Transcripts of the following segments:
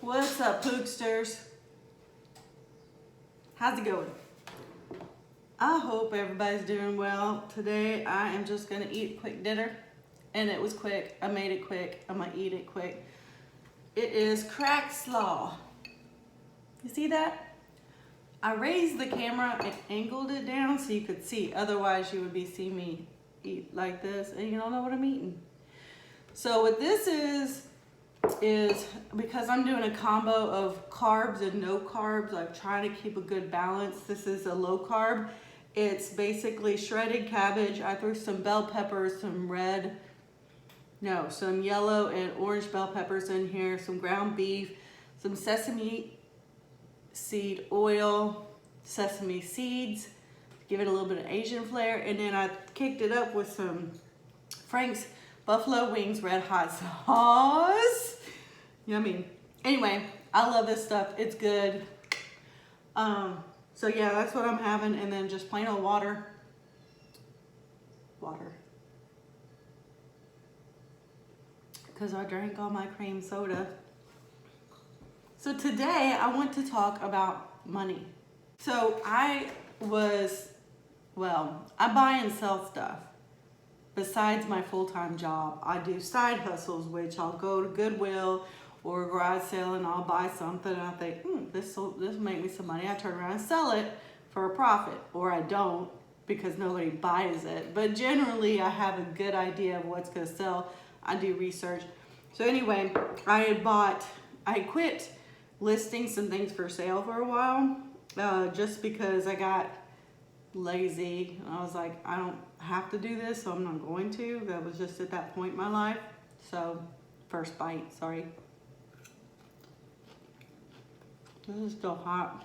What's up, Pooksters? How's it going? I hope everybody's doing well. Today I am just gonna eat a quick dinner, and it was quick. I made it quick. I'm gonna eat it quick. It is cracked slaw. You see that? I raised the camera and angled it down so you could see. Otherwise, you would be seeing me eat like this, and you don't know what I'm eating. So what this is because I'm doing a combo of carbs and no carbs. I'm trying to keep a good balance. This is a low carb. It's basically shredded cabbage. I threw some bell peppers, some yellow and orange bell peppers in here, some ground beef, some sesame seed oil, sesame seeds, give it a little bit of Asian flair, and then I kicked it up with some Frank's Buffalo Wings Red Hot Sauce. Yummy. Anyway, I love this stuff. It's good. So yeah, that's what I'm having, and then just plain old water. Because I drank all my cream soda. So today I want to talk about money. So I buy and sell stuff. Besides my full-time job, I do side hustles, which I'll go to Goodwill or a garage sale and I'll buy something and I think, this will make me some money. I turn around and sell it for a profit, or I don't because nobody buys it. But generally, I have a good idea of what's gonna sell. I do research. So anyway, I quit listing some things for sale for a while, just because I got lazy. I was like, I don't have to do this, so I'm not going to. That was just at that point in my life. So, first bite, sorry. This is still hot.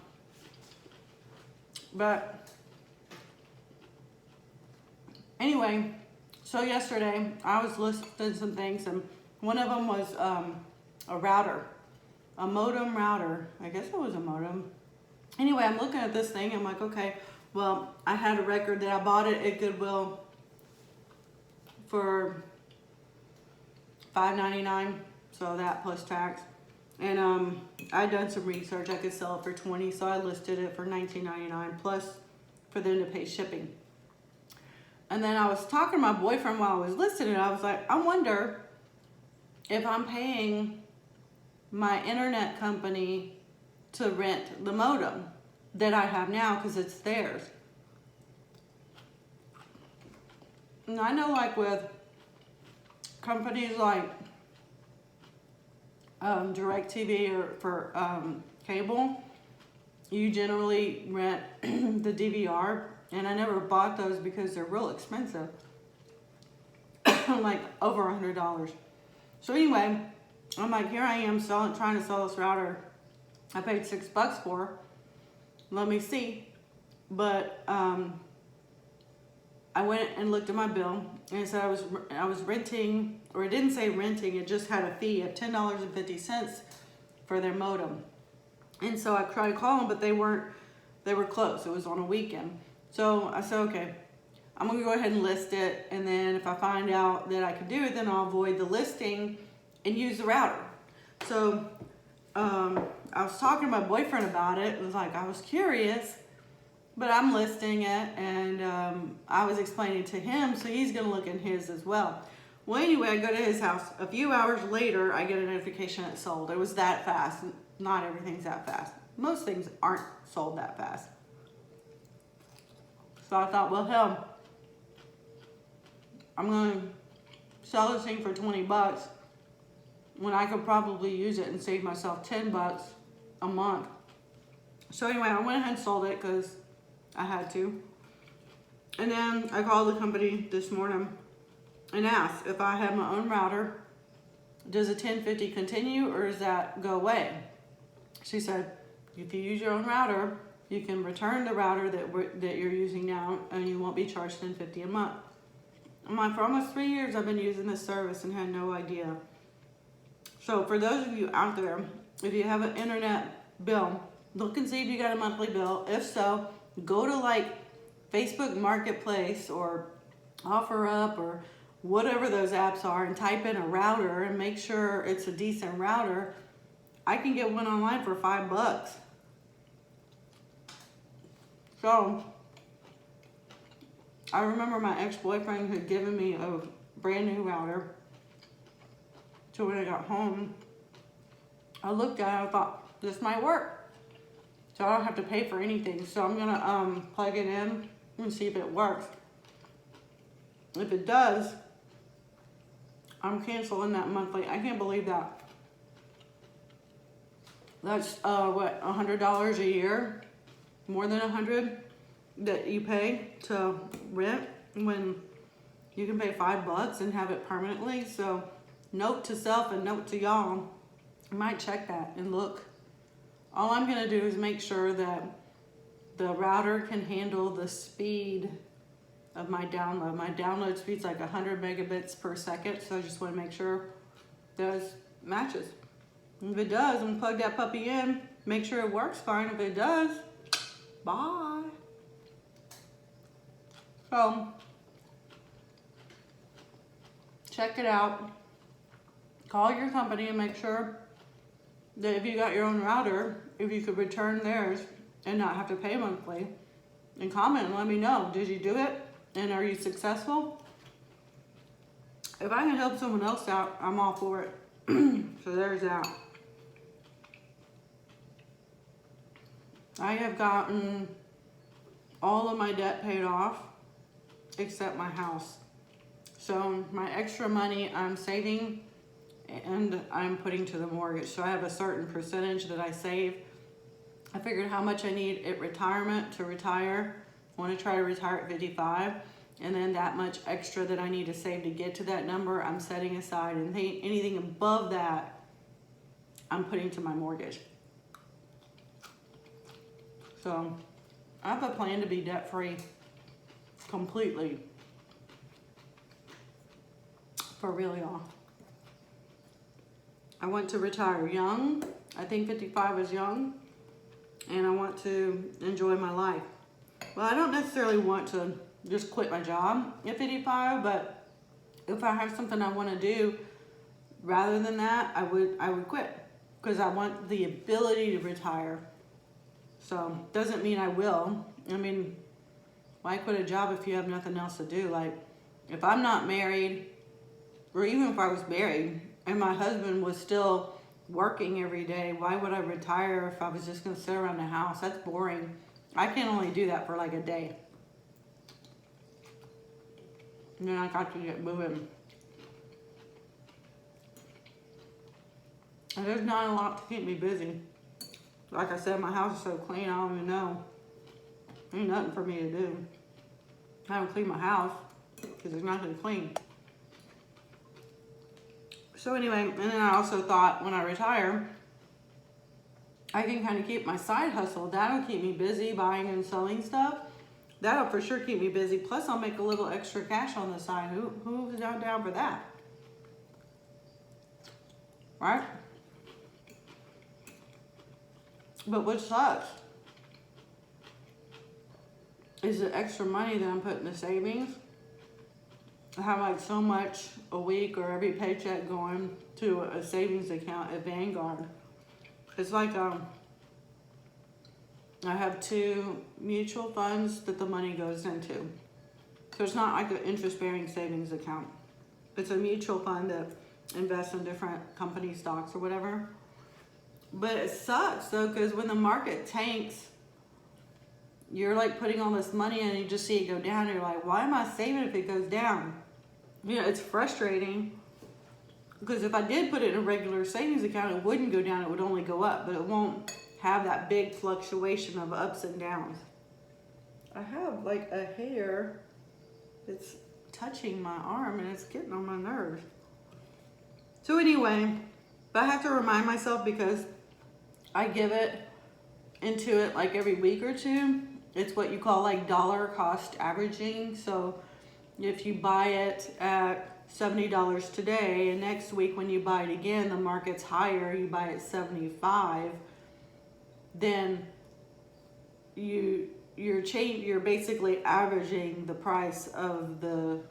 But, anyway, so yesterday I was listing some things, and one of them was a router, a modem router. I guess it was a modem. Anyway, I'm looking at this thing, I'm like, okay, well, I had a record that I bought it at Goodwill for $5.99, so that plus tax. And I'd done some research. I could sell it for $20, so I listed it for $19.99 plus for them to pay shipping. And then I was talking to my boyfriend while I was listing it. I was like, I wonder if I'm paying my internet company to rent the modem that I have now because it's theirs. And I know, like with companies like DirecTV or for cable, you generally rent the DVR, and I never bought those because they're real expensive, like over $100. So anyway, I'm like, here I am trying to sell this router I paid $6 for. Let me see. But I went and looked at my bill, and it said I was renting, or it didn't say renting, it just had a fee of $10.50 for their modem. And so I tried to call them, but they were closed. It was on a weekend. So I said, okay, I'm gonna go ahead and list it, and then if I find out that I can do it, then I'll avoid the listing and use the router. So I was talking to my boyfriend about it. It was like, I was curious, but I'm listing it, and I was explaining to him, so he's gonna look in his as well. Well, anyway, I go to his house. A few hours later, I get a notification it's sold. It was that fast. Not everything's that fast. Most things aren't sold that fast. So I thought, well, hell, I'm gonna sell this thing for $20 when I could probably use it and save myself $10 a month. So anyway, I went ahead and sold it because I had to. And then I called the company this morning and asked if I have my own router, does a 1050 continue or does that go away? She said, if you use your own router, you can return the router that you're using now, and you won't be charged $10.50 a month. I'm like, for almost 3 years I've been using this service and had no idea. So for those of you out there, if you have an internet bill, look and see if you got a monthly bill. If so, go to like Facebook Marketplace or OfferUp or whatever those apps are and type in a router and make sure it's a decent router. I can get one online for $5. So, I remember my ex-boyfriend had given me a brand new router. So when I got home, I looked at it, I thought, this might work. So I don't have to pay for anything. So I'm gonna plug it in and see if it works. If it does, I'm canceling that monthly. I can't believe that. That's what, $100 a year? More than 100 that you pay to rent when you can pay $5 and have it permanently. So note to self and note to y'all, I might check that and look. All I'm gonna do is make sure that the router can handle the speed of my download. My download speed's like 100 megabits per second, so I just wanna make sure those matches. If it does, I'm gonna plug that puppy in, make sure it works fine. If it does, bye. So, check it out. Call your company and make sure that if you got your own router, if you could return theirs and not have to pay monthly. And comment and let me know, did you do it? And are you successful? If I can help someone else out, I'm all for it. So there's that. I have gotten all of my debt paid off except my house. So my extra money I'm saving and I'm putting to the mortgage. So I have a certain percentage that I save. I figured how much I need at retirement to retire. I want to try to retire at 55. And then that much extra that I need to save to get to that number, I'm setting aside. And anything above that, I'm putting to my mortgage. So I have a plan to be debt-free completely. For real, y'all. I want to retire young. I think 55 is young. And I want to enjoy my life. Well, I don't necessarily want to just quit my job at 55, but if I have something I want to do rather than that, I would quit. Because I want the ability to retire. So, doesn't mean I will. I mean, why quit a job if you have nothing else to do? Like, if I'm not married, or even if I was married, and my husband was still working every day, why would I retire if I was just going to sit around the house? That's boring. I can only do that for like a day. And then I got to get moving. And there's not a lot to keep me busy. Like I said, my house is so clean, I don't even know. Ain't nothing for me to do. I haven't cleaned my house because there's nothing to clean. So anyway, and then I also thought when I retire, I can kind of keep my side hustle. That'll keep me busy buying and selling stuff. That'll for sure keep me busy. Plus I'll make a little extra cash on the side. Who's not down for that? Right? But what sucks is the extra money that I'm putting in the savings. I have like so much a week or every paycheck going to a savings account at Vanguard. It's like I have 2 mutual funds that the money goes into. So it's not like an interest-bearing savings account. It's a mutual fund that invests in different company stocks or whatever. But it sucks though, because when the market tanks, you're like putting all this money in and you just see it go down. You're like, why am I saving if it goes down? You know, it's frustrating because if I did put it in a regular savings account, it wouldn't go down. It would only go up, but it won't have that big fluctuation of ups and downs. I have like a hair that's touching my arm and it's getting on my nerves. So anyway, but I have to remind myself because I give it into it like every week or two. It's what you call like dollar cost averaging. So if you buy it at $70 today and next week when you buy it again, the market's higher, you buy it 75, then you're basically averaging the price of the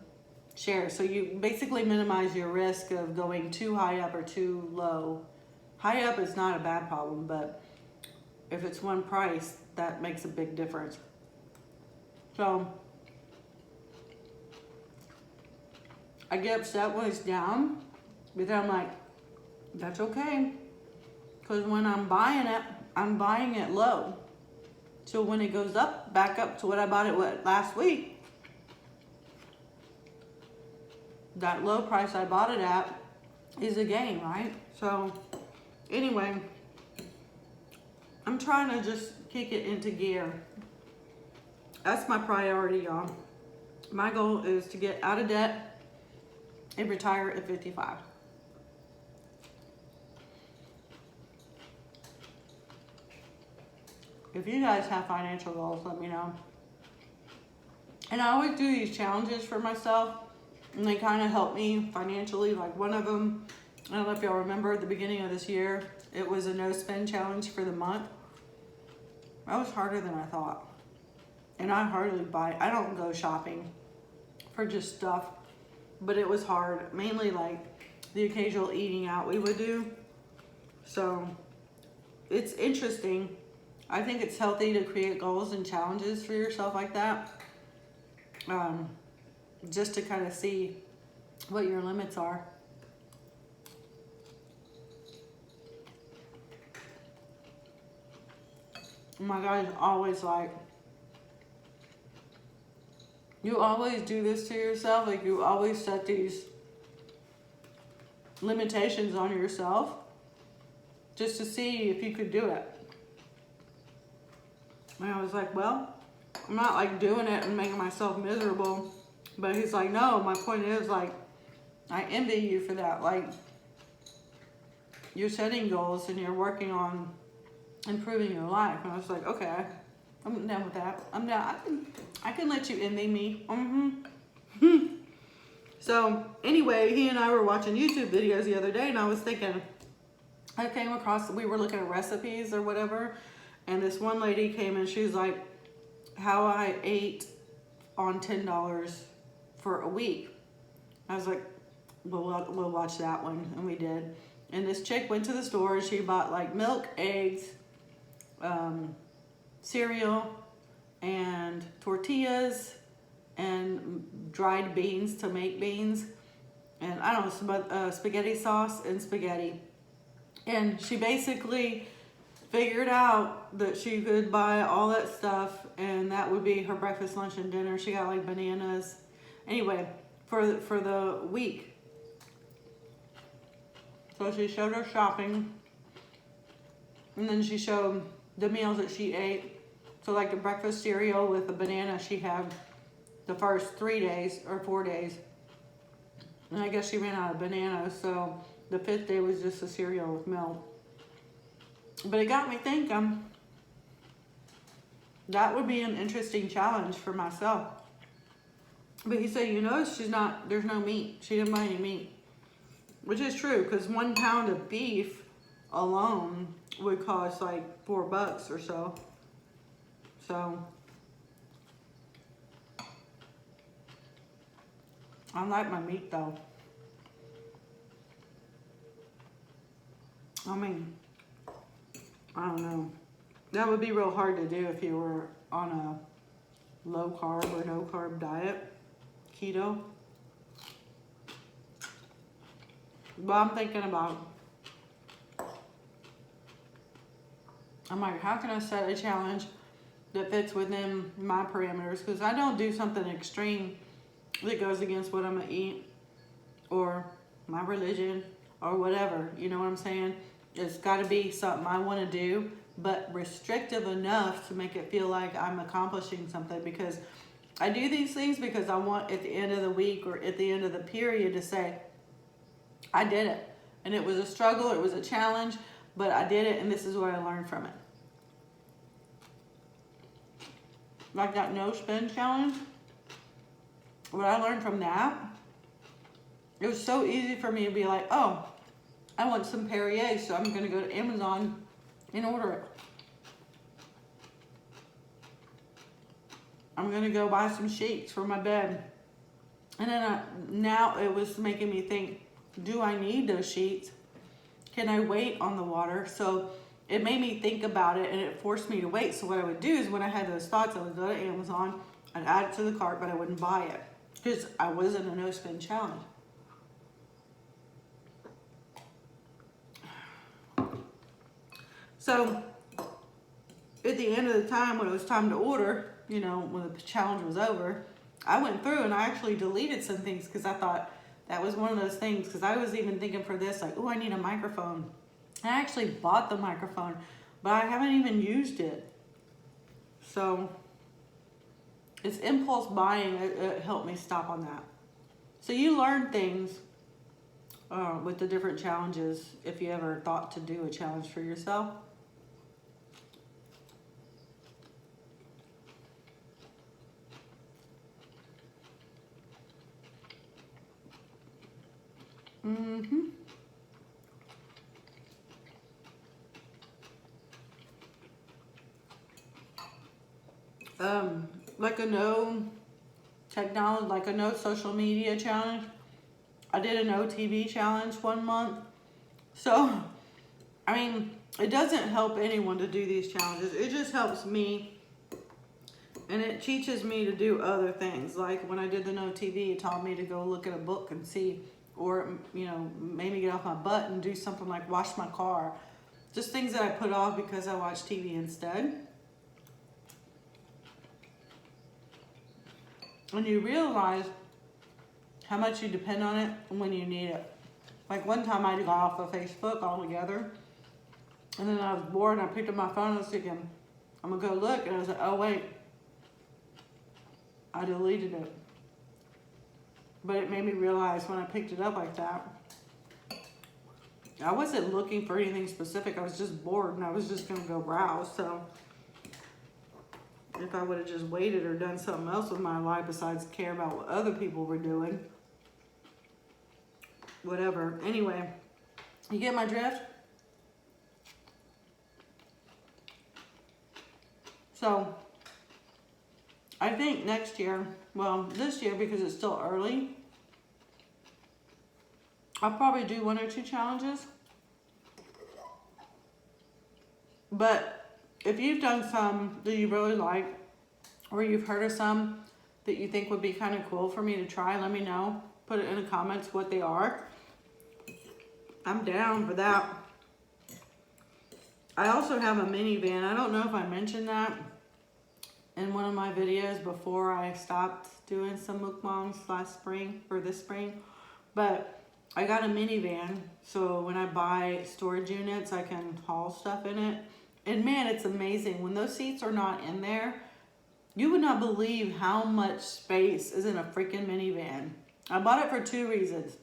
share. So you basically minimize your risk of going too high up or too low High up is not a bad problem, but if it's one price, that makes a big difference. So I get upset when it's down, but then I'm like, that's okay. Because when I'm buying it low. So when it goes up, back up to what I bought it last week, that low price I bought it at is a gain, right? So anyway, I'm trying to just kick it into gear. That's my priority, y'all. My goal is to get out of debt and retire at 55. If you guys have financial goals, let me know. And I always do these challenges for myself, and they kind of help me financially. Like one of them, I don't know if y'all remember at the beginning of this year, it was a no spend challenge for the month. That was harder than I thought. And I hardly buy, I don't go shopping for just stuff, but it was hard. Mainly like the occasional eating out we would do. So it's interesting. I think it's healthy to create goals and challenges for yourself like that. Just to kind of see what your limits are. My God is always like, you always do this to yourself. Like you always set these limitations on yourself just to see if you could do it. And I was like, well, I'm not like doing it and making myself miserable. But he's like, no, my point is like, I envy you for that. Like, you're setting goals and you're working on improving your life. And I was like, okay, I'm down with that. I'm down. I can let you envy me. So anyway, he and I were watching YouTube videos the other day, and I was thinking, I came across, we were looking at recipes or whatever, and this one lady came and she was like, how I ate on $10 for a week. I was like, well, we'll watch that one, and we did. And this chick went to the store, she bought like milk, eggs, cereal, and tortillas, and dried beans to make beans, and I don't know, spaghetti sauce and spaghetti. And she basically figured out that she could buy all that stuff, and that would be her breakfast, lunch, and dinner. She got like bananas. Anyway, for the week. So she showed her shopping, and then she showed the meals that she ate. So like the breakfast cereal with a banana she had the first 3 days or 4 days. And I guess she ran out of bananas, so the 5th day was just a cereal with milk. But it got me thinking, that would be an interesting challenge for myself. But he said, you know, there's no meat. She didn't buy any meat. Which is true, because 1 pound of beef alone would cost like $4 or so. So I like my meat though. I mean, I don't know. That would be real hard to do if you were on a low carb or no carb diet, keto. But I'm thinking about, I'm like, how can I set a challenge that fits within my parameters? Because I don't do something extreme that goes against what I'm gonna eat or my religion or whatever. You know what I'm saying? It's got to be something I want to do, but restrictive enough to make it feel like I'm accomplishing something. Because I do these things because I want at the end of the week or at the end of the period to say, I did it. And it was a struggle, it was a challenge, but I did it, and this is what I learned from it. Like that no spend challenge, what I learned from that, it was so easy for me to be like, oh, I want some Perrier, so I'm going to go to Amazon and order it. I'm going to go buy some sheets for my bed. And then now it was making me think, do I need those sheets? can I wait on the water? So it made me think about it and it forced me to wait. So what I would do is when I had those thoughts, I would go to Amazon, I'd add it to the cart, but I wouldn't buy it because I was in a no spend challenge. So at the end of the time, when it was time to order, you know, when the challenge was over, I went through and I actually deleted some things because I thought that was one of those things. Because I was even thinking for this, like, oh, I need a microphone. I actually bought the microphone, but I haven't even used it. So it's impulse buying. It helped me stop on that. So you learn things with the different challenges if you ever thought to do a challenge for yourself. Like a no technology, like a no social media challenge. I did a no TV challenge 1 month. So, I mean, it doesn't help anyone to do these challenges. It just helps me. And it teaches me to do other things. Like when I did the no TV, it taught me to go look at a book and see, or, you know, made me get off my butt and do something like wash my car. Just things that I put off because I watch TV instead. When you realize how much you depend on it when you need it. Like one time I got off of Facebook altogether. And then I was bored and I picked up my phone and I was thinking, I'm gonna go look. And I was like, oh wait, I deleted it. But it made me realize when I picked it up like that, I wasn't looking for anything specific. I was just bored and I was just gonna go browse. So if I would have just waited or done something else with my life besides care about what other people were doing, whatever. Anyway, you get my drift? So I think next year, well, this year because it's still early, I'll probably do 1 or 2 challenges. But if you've done some that you really like, or you've heard of some that you think would be kind of cool for me to try, let me know. Put it in the comments what they are. I'm down for that. I also have a minivan. I don't know if I mentioned that in one of my videos before I stopped doing some mukbangs last spring, or this spring. But I got a minivan, so when I buy storage units, I can haul stuff in it. And man, it's amazing. When those seats are not in there, you would not believe how much space is in a freaking minivan. I bought it for 2 reasons.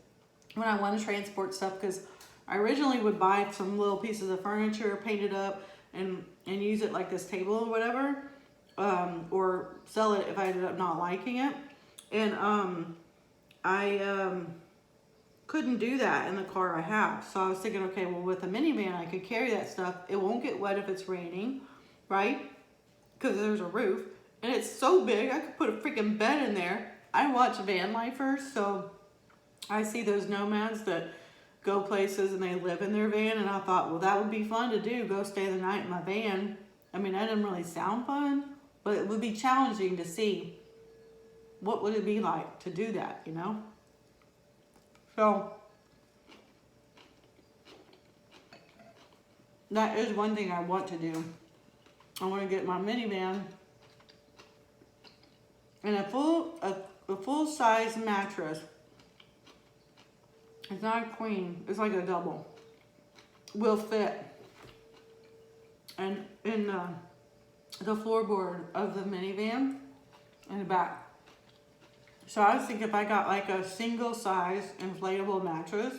When I want to transport stuff, because I originally would buy some little pieces of furniture, paint it up, and use it like this table or whatever, or sell it if I ended up not liking it. And I couldn't do that in the car I have. So I was thinking, okay, well, with a minivan, I could carry that stuff. It won't get wet if it's raining, right? Because there's a roof. And it's so big, I could put a freaking bed in there. I watch van lifers, so I see those nomads that go places and they live in their van. And I thought, well, that would be fun to do, go stay the night in my van. I mean, that didn't really sound fun, but it would be challenging to see what would it be like to do that, you know? So that is one thing I want to do. I want to get my minivan and a full size mattress. It's not a queen, it's like a double. Will fit and in the floorboard of the minivan in the back. So I was thinking if I got like a single size inflatable mattress,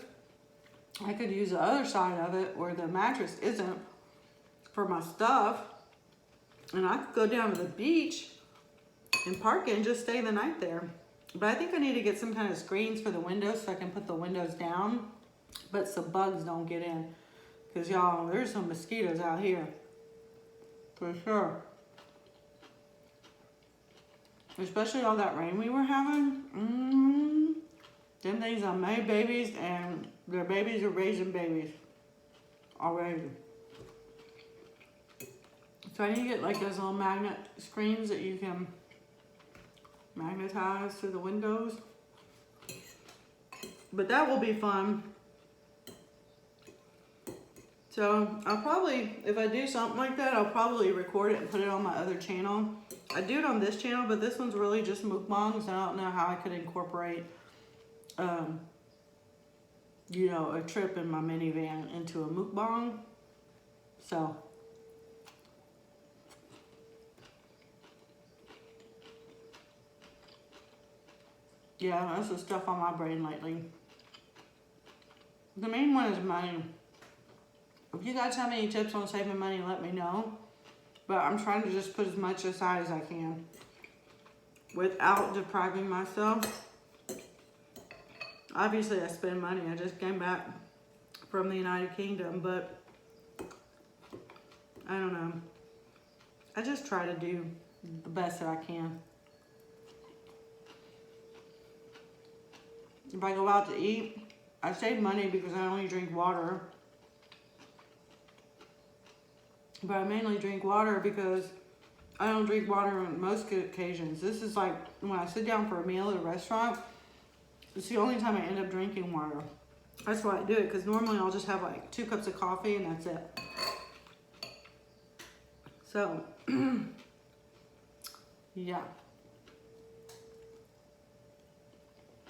I could use the other side of it where the mattress isn't for my stuff. And I could go down to the beach and park it and just stay the night there. But I think I need to get some kind of screens for the windows so I can put the windows down, but some bugs don't get in. Because y'all, there's some mosquitoes out here. For sure. Especially all that rain we were having. Them things are made babies and their babies are raising babies. already. So I need to get like those little magnet screens that you can magnetize to the windows. But that will be fun. So I'll probably, if I do something like that, I'll probably record it and put it on my other channel. I do it on this channel, but this one's really just mukbangs. I don't know how I could incorporate, you know, a trip in my minivan into a mukbang. So yeah, that's the stuff on my brain lately. The main one is money. If you guys have any tips on saving money, let me know. But I'm trying to just put as much aside as I can without depriving myself. Obviously, I spend money. I just came back from the United Kingdom, but I don't know. I just try to do the best that I can. If I go out to eat, I save money because I only drink water. But I mainly drink water because I don't drink water on most occasions. This is like when I sit down for a meal at a restaurant, it's the only time I end up drinking water. That's why I do it, because normally I'll just have like 2 cups of coffee and that's it. So, yeah.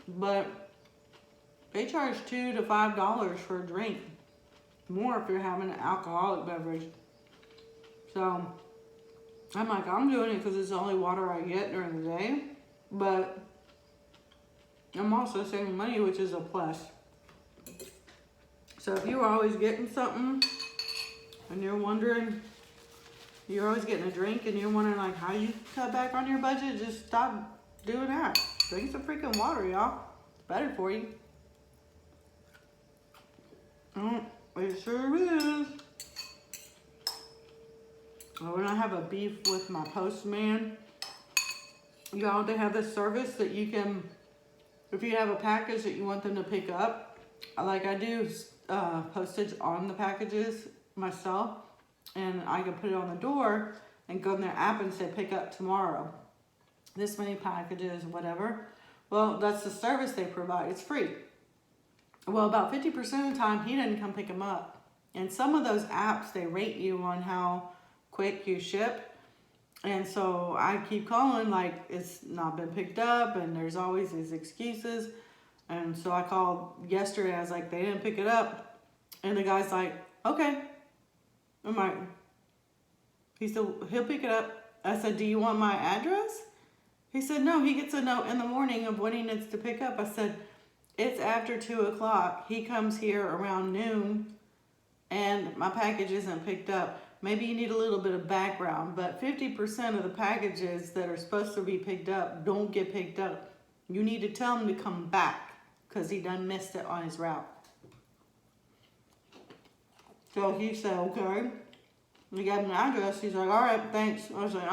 But they charge $2 to $5 for a drink. More if you're having an alcoholic beverage. So, I'm like, I'm doing it because it's the only water I get during the day. But I'm also saving money, which is a plus. So if you're always getting something and you're wondering, you're always getting a drink and you're wondering like how you cut back on your budget, just stop doing that. Drink some freaking water, y'all. It's better for you. It sure is. When I have a beef with my postman, y'all, they have this service that you can, if you have a package that you want them to pick up, like I do postage on the packages myself, and I can put it on the door and go in their app and say pick up tomorrow. This many packages, whatever. Well, that's the service they provide. It's free. Well, about 50% of the time, he doesn't come pick them up. And some of those apps, they rate you on how quick you ship. And so I keep calling like it's not been picked up, and there's always these excuses. And so I called yesterday. I was like, they didn't pick it up. And the guy's like, okay. I'm like, he said, he'll pick it up. I said, do you want my address? He said, no, he gets a note in the morning of when he needs to pick up. I said, it's after 2 o'clock. He comes here around noon and my package isn't picked up. Maybe you need a little bit of background, but 50% of the packages that are supposed to be picked up don't get picked up. You need to tell him to come back because he done missed it on his route. So he said, okay. We gave him the address. He's like, all right, thanks. I was like,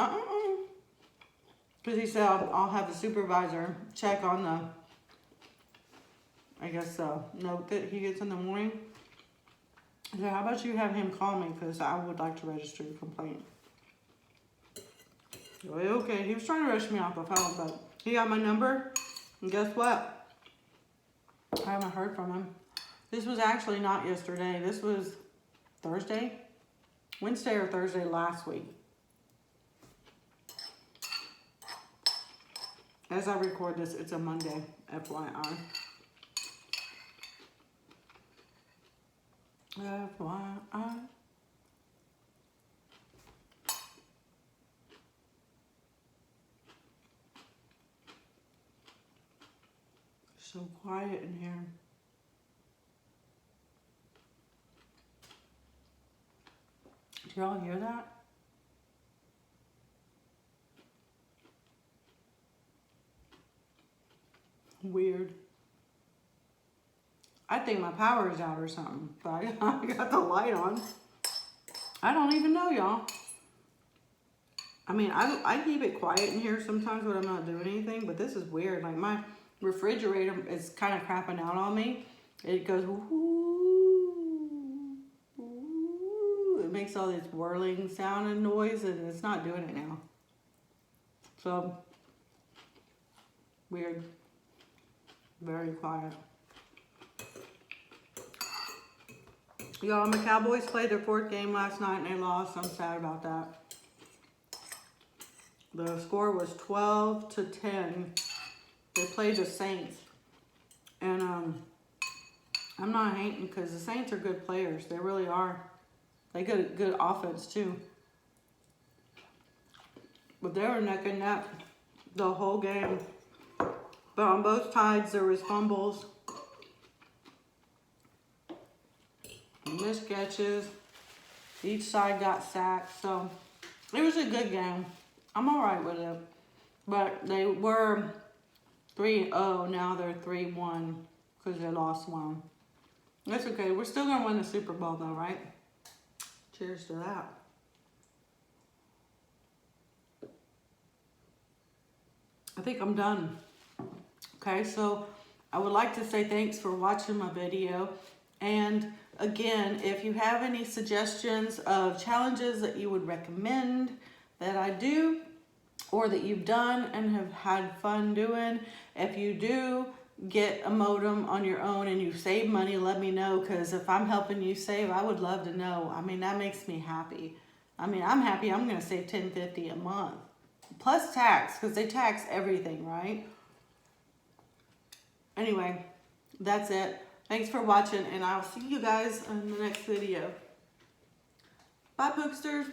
because he said, I'll have the supervisor check on the, I guess, note that he gets in the morning. I said, how about you have him call me, because I would like to register a complaint. Well, okay, he was trying to rush me off the phone, but he got my number, and guess what? I haven't heard from him. This was actually not yesterday. This was Thursday? Wednesday or Thursday last week. As I record this, it's a Monday, FYI. FYI. So quiet in here. Do y'all hear that? Weird. I think my power is out or something, but I got the light on. I don't even know, y'all. I mean, I keep it quiet in here sometimes when I'm not doing anything, but this is weird. Like my refrigerator is kind of crapping out on me. It goes, ooh, ooh. it makes all this whirling sound and noise, and it's not doing it now. So, weird. Very quiet. Y'all, my Cowboys played their 4th game last night and they lost. I'm sad about that. The score was 12-10. They played the Saints. And I'm not hating because the Saints are good players. They really are. They got good offense too. But they were neck and neck the whole game. But on both sides there was fumbles. Missed catches. Each side got sacked. So it was a good game. I'm alright with it. But they were 3-0. Now they're 3-1 because they lost one. That's okay. We're still going to win the Super Bowl though, right? Cheers to that. I think I'm done. Okay, so I would like to say thanks for watching my video. And again, if you have any suggestions of challenges that you would recommend that I do or that you've done and have had fun doing, if you do get a modem on your own and you save money, let me know, because if I'm helping you save, I would love to know. I mean, that makes me happy. I mean, I'm happy I'm going to save $10.50 a month. Plus tax, because they tax everything, right? Anyway, that's it. Thanks for watching, and I'll see you guys in the next video. Bye, Pooksters.